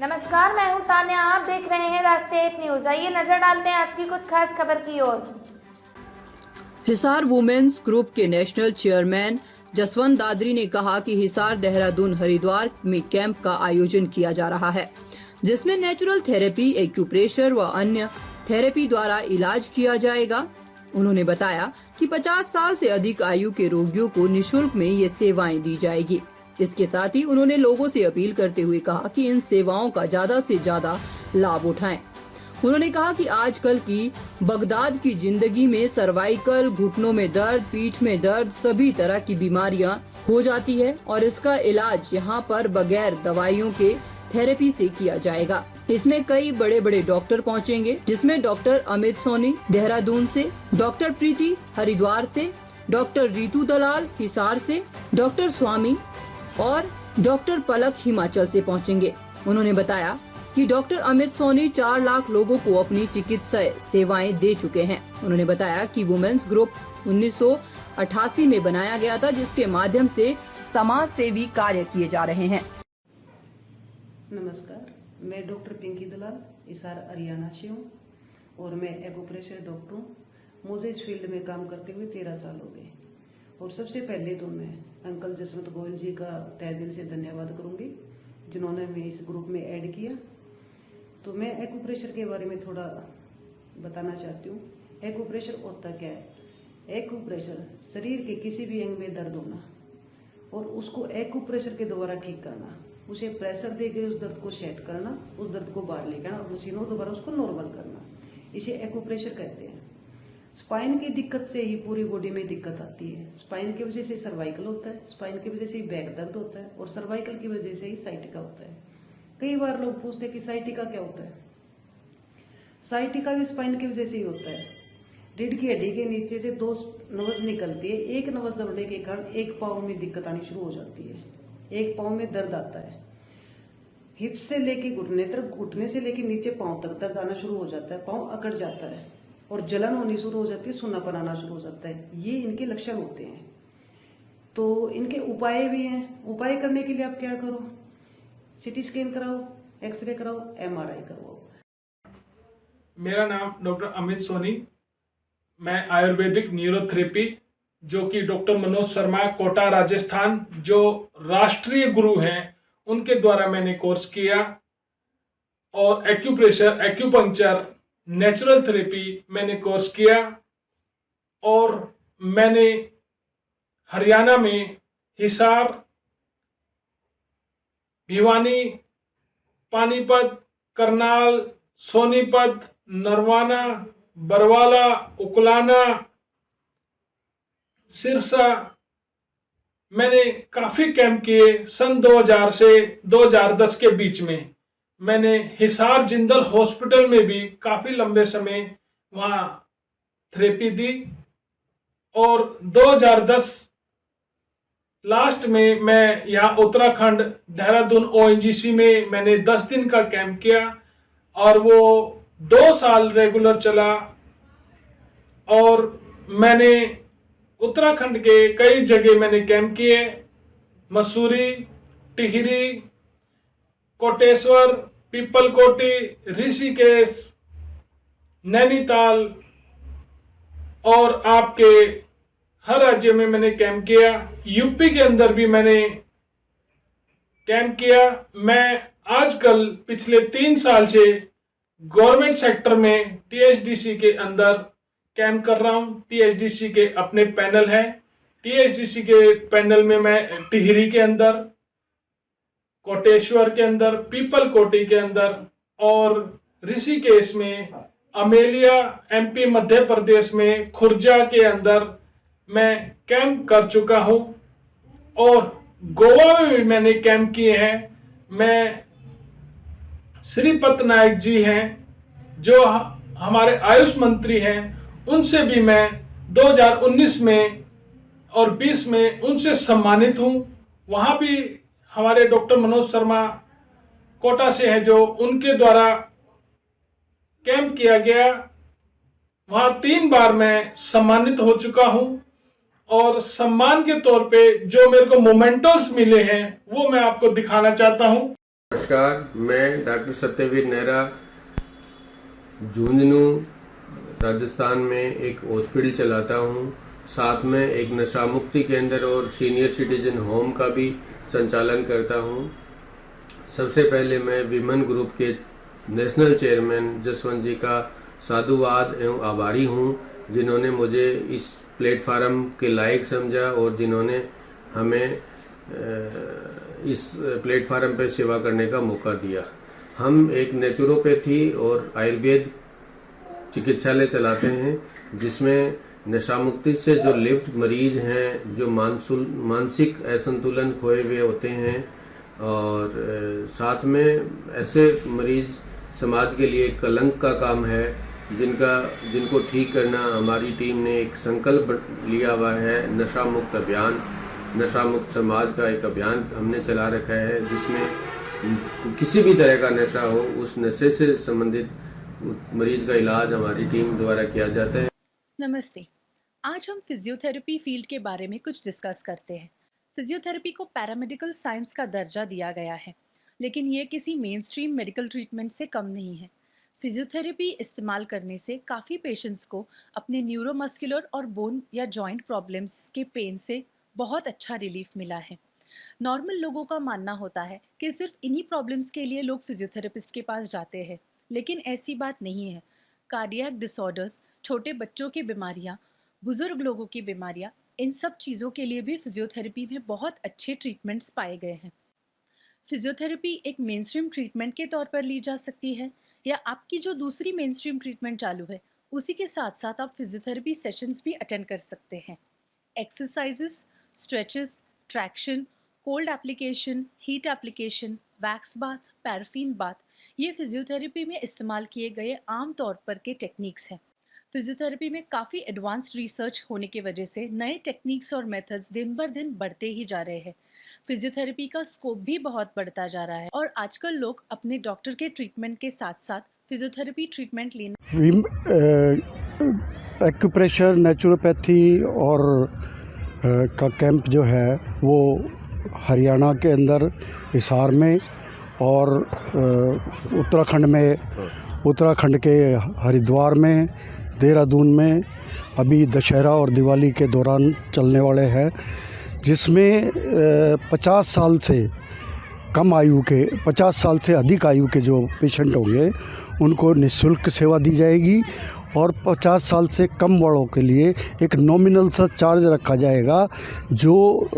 नमस्कार, मैं हूं तान्या। आप देख रहे हैं राष्ट्रीय एक न्यूज। आइए नजर डालते हैं आज की कुछ खास खबर की ओर। हिसार वुमेन्स ग्रुप के नेशनल चेयरमैन जसवंत दादरी ने कहा कि हिसार, देहरादून, हरिद्वार में कैंप का आयोजन किया जा रहा है, जिसमें नेचुरल थेरेपी, एक्यूप्रेशर व अन्य थेरेपी द्वारा इलाज किया जाएगा। उन्होंने बताया कि 50 साल से अधिक आयु के रोगियों को निःशुल्क में ये सेवाएं दी जाएगी। इसके साथ ही उन्होंने लोगों से अपील करते हुए कहा कि इन सेवाओं का ज्यादा से ज्यादा लाभ उठाएं। उन्होंने कहा कि आजकल की बगदाद की जिंदगी में सर्वाइकल, घुटनों में दर्द, पीठ में दर्द, सभी तरह की बीमारियां हो जाती है और इसका इलाज यहां पर बगैर दवाइयों के थेरेपी से किया जाएगा। इसमें कई बड़े बड़े डॉक्टर पहुंचेंगे, जिसमें डॉक्टर अमित सोनी देहरादून से, डॉक्टर प्रीति हरिद्वार से, डॉक्टर रीतू दलाल हिसार से, डॉक्टर स्वामी और डॉक्टर पलक हिमाचल से पहुंचेंगे। उन्होंने बताया कि डॉक्टर अमित सोनी 4 लाख लोगों को अपनी चिकित्सा सेवाएं दे चुके हैं। उन्होंने बताया कि वुमेन्स ग्रुप 1988 में बनाया गया था, जिसके माध्यम से समाज सेवी कार्य किए जा रहे हैं। नमस्कार, मैं डॉक्टर पिंकी दलाल हिसार हरियाणा से हूँ और मैं एक्यूप्रेशर डॉक्टर हूँ। मुझे इस फील्ड में काम करते हुए 13 साल हो गए और सबसे पहले तो मैं अंकल जसवंत गोयल जी का तहे दिल से धन्यवाद करूँगी, जिन्होंने मैं इस ग्रुप में ऐड किया। तो मैं एक्यूप्रेशर के बारे में थोड़ा बताना चाहती हूँ। एक्यूप्रेशर होता क्या है? एक्यूप्रेशर शरीर के किसी भी अंग में दर्द होना और उसको एक्यूप्रेशर के द्वारा ठीक करना, उसे प्रेशर देकर उस दर्द को सेट करना, उस दर्द को बाहर लेकर आना और मशीनों द्वारा उसको नॉर्मल करना, इसे एक्यूप्रेशर कहते हैं। स्पाइन की दिक्कत से ही पूरी बॉडी में दिक्कत आती है। स्पाइन की वजह से सर्वाइकल होता है, स्पाइन की वजह से ही बैक दर्द होता है और सर्वाइकल की वजह से ही साइटिका होता है। कई बार लोग पूछते हैं कि साइटिका क्या होता है। साइटिका भी स्पाइन की वजह से ही होता है। रीढ़ की हड्डी के नीचे से 2 नर्व्स निकलती है। एक नर्व्स दबने के कारण एक पाँव में दिक्कत आनी शुरू हो जाती है, एक पाँव में दर्द आता है। हिप से लेके घुटने तक, घुटने से लेके नीचे पाँव तक दर्द आना शुरू हो जाता है, पाँव अकड़ जाता है और जलन होनी शुरू हो जाती है, सूनापन आना शुरू हो जाता है। ये इनके लक्षण होते हैं। तो इनके उपाय भी हैं। उपाय करने के लिए आप क्या करो? सीटी स्कैन कराओ, एक्सरे कराओ, MRI करवाओ। मेरा नाम डॉक्टर अमित सोनी। मैं आयुर्वेदिक न्यूरोथेरेपी, जो कि डॉक्टर मनोज शर्मा कोटा राजस्थान, जो राष्ट्रीय गुरु हैं, उनके द्वारा मैंने कोर्स किया। और एक्यूप्रेशर, एक्यूपंक्चर, नेचुरल थेरेपी मैंने कोर्स किया। और मैंने हरियाणा में हिसार, भिवानी, पानीपत, करनाल, सोनीपत, नरवाना, बरवाला, उकलाना, सिरसा मैंने काफ़ी कैंप किए। सन 2000 से 2010 के बीच में मैंने हिसार जिंदल हॉस्पिटल में भी काफ़ी लंबे समय वहाँ थेरेपी दी। और 2010 लास्ट में मैं यहाँ उत्तराखंड देहरादून ONGC में मैंने 10 दिन का कैंप किया और वो 2 साल रेगुलर चला। और मैंने उत्तराखंड के कई जगह मैंने कैंप किए, मसूरी, टिहरी, कोटेश्वर, पीपलकोटी, ऋषिकेश, नैनीताल और आपके हर राज्य में मैंने कैंप किया। यूपी के अंदर भी मैंने कैंप किया। मैं आजकल पिछले 3 साल से गवर्नमेंट सेक्टर में THDC के अंदर कैंप कर रहा हूँ। THDC के अपने पैनल हैं। THDC के पैनल में मैं टिहरी के अंदर, कोटेश्वर के अंदर, पीपलकोटी के अंदर और ऋषिकेश में, अमेलिया MP मध्य प्रदेश में, खुर्जा के अंदर मैं कैंप कर चुका हूं। और गोवा में भी मैंने कैंप किए हैं। मैं श्रीपत नायक जी हैं, जो हमारे आयुष मंत्री हैं, उनसे भी मैं 2019 में और 20 में उनसे सम्मानित हूं। वहां भी हमारे डॉक्टर मनोज शर्मा कोटा से हैं, जो उनके द्वारा कैंप किया गया। वहां 3 बार मैं सम्मानित हो चुका हूं। और सम्मान के तौर पे जो मेरे को मोमेंटोस मिले हैं, वो मैं आपको दिखाना चाहता हूं। नमस्कार, मैं डॉक्टर सत्यवीर नेहरा झुंझुनू राजस्थान में एक हॉस्पिटल चलाता हूँ। साथ में एक नशा मुक्ति केंद्र और सीनियर सिटीजन होम का भी संचालन करता हूँ। सबसे पहले मैं विमन ग्रुप के नेशनल चेयरमैन जसवंत जी का साधुवाद एवं आभारी हूँ, जिन्होंने मुझे इस प्लेटफार्म के लायक समझा और जिन्होंने हमें इस प्लेटफार्म पर सेवा करने का मौका दिया। हम एक नेचुरोपैथी और आयुर्वेद चिकित्सालय चलाते हैं, जिसमें नशा मुक्ति से जो लिप्त मरीज हैं, जो मानसिक असंतुलन खोए हुए होते हैं, और साथ में ऐसे मरीज समाज के लिए कलंक का काम है, जिनको ठीक करना हमारी टीम ने एक संकल्प लिया हुआ है। नशा मुक्त अभियान, नशा मुक्त समाज का एक अभियान हमने चला रखा है, जिसमें किसी भी तरह का नशा हो, उस नशे से संबंधित मरीज का इलाज हमारी टीम द्वारा किया जाता है। नमस्ते, आज हम फिजियोथेरेपी फील्ड के बारे में कुछ डिस्कस करते हैं। फिजियोथेरेपी को पैरामेडिकल साइंस का दर्जा दिया गया है, लेकिन ये किसी मेन स्ट्रीम मेडिकल ट्रीटमेंट से कम नहीं है। फिजियोथेरेपी इस्तेमाल करने से काफ़ी पेशेंट्स को अपने न्यूरोमस्कुलर और बोन या जॉइंट प्रॉब्लम्स के पेन से बहुत अच्छा रिलीफ मिला है। नॉर्मल लोगों का मानना होता है कि सिर्फ इन्हीं प्रॉब्लम्स के लिए लोग फिजियोथेरेपिस्ट के पास जाते हैं, लेकिन ऐसी बात नहीं है। कार्डियक डिसऑर्डर्स, छोटे बच्चों की बीमारियाँ, बुजुर्ग लोगों की बीमारियाँ, इन सब चीज़ों के लिए भी फिजियोथेरेपी में बहुत अच्छे ट्रीटमेंट्स पाए गए हैं। फिजियोथेरेपी एक मेन स्ट्रीम ट्रीटमेंट के तौर पर ली जा सकती है, या आपकी जो दूसरी मेन स्ट्रीम ट्रीटमेंट चालू है उसी के साथ साथ आप फिजियोथेरेपी सेशंस भी अटेंड कर सकते हैं। Exercises, stretches, traction, cold application, heat application, wax bath, paraffin bath, ये फिजियोथेरेपी में इस्तेमाल किए गए आम तौर पर के टेक्निक्स हैं। फिजियोथेरेपी में काफ़ी एडवांस्ड रिसर्च होने की वजह से नए टेक्निक्स और मेथड्स दिन बर दिन बढ़ते ही जा रहे हैं। फिजियोथेरेपी का स्कोप भी बहुत बढ़ता जा रहा है और आजकल लोग अपने डॉक्टर के ट्रीटमेंट के साथ साथ फिजियोथेरेपी ट्रीटमेंट लेना एक्यूप्रेशर, नेचुरोपैथी और का कैंप जो है वो हरियाणा के अंदर हिसार में और उत्तराखंड के हरिद्वार में, देहरादून में अभी दशहरा और दिवाली के दौरान चलने वाले हैं, जिसमें 50 साल से कम आयु के, 50 साल से अधिक आयु के जो पेशेंट होंगे उनको निःशुल्क सेवा दी जाएगी और 50 साल से कम वालों के लिए एक नॉमिनल सा चार्ज रखा जाएगा। जो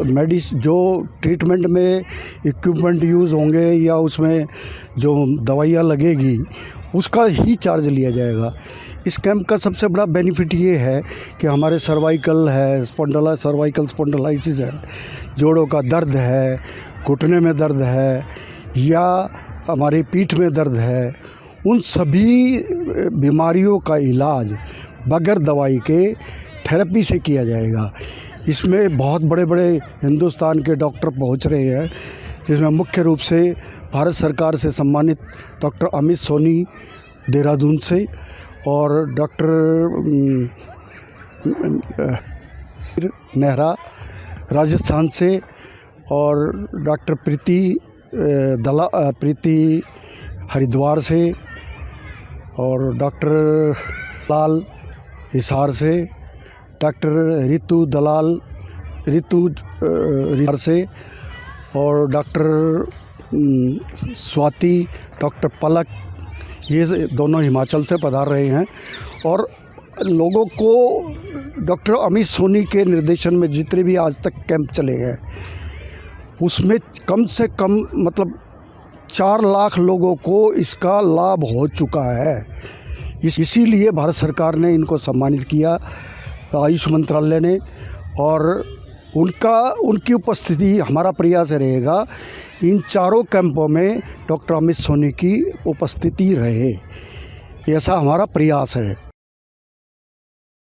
ट्रीटमेंट में इक्विपमेंट यूज़ होंगे या उसमें जो दवाइयाँ लगेगी उसका ही चार्ज लिया जाएगा। इस कैंप का सबसे बड़ा बेनिफिट ये है कि हमारे सर्वाइकल है, सर्वाइकल स्पॉन्डिलाइसिस है, जोड़ों का दर्द है, घुटने में दर्द है या हमारी पीठ में दर्द है, उन सभी बीमारियों का इलाज बगैर दवाई के थेरेपी से किया जाएगा। इसमें बहुत बड़े बड़े हिंदुस्तान के डॉक्टर पहुंच रहे हैं, जिसमें मुख्य रूप से भारत सरकार से सम्मानित डॉक्टर अमित सोनी देहरादून से और डॉक्टर नेहरा राजस्थान से और डॉक्टर प्रीति हरिद्वार से और डॉक्टर लाल हिसार से, डॉक्टर रितु से और डॉक्टर स्वाति, डॉक्टर पलक, ये दोनों हिमाचल से पधार रहे हैं। और लोगों को डॉक्टर अमित सोनी के निर्देशन में जितने भी आज तक कैंप चले हैं उसमें कम से कम मतलब 4 लाख लोगों को इसका लाभ हो चुका है। इसीलिए भारत सरकार ने इनको सम्मानित किया, आयुष मंत्रालय ने, और उनकी उपस्थिति, हमारा प्रयास रहेगा इन चारों कैंपों में डॉक्टर अमित सोनी की उपस्थिति रहे, ऐसा हमारा प्रयास है।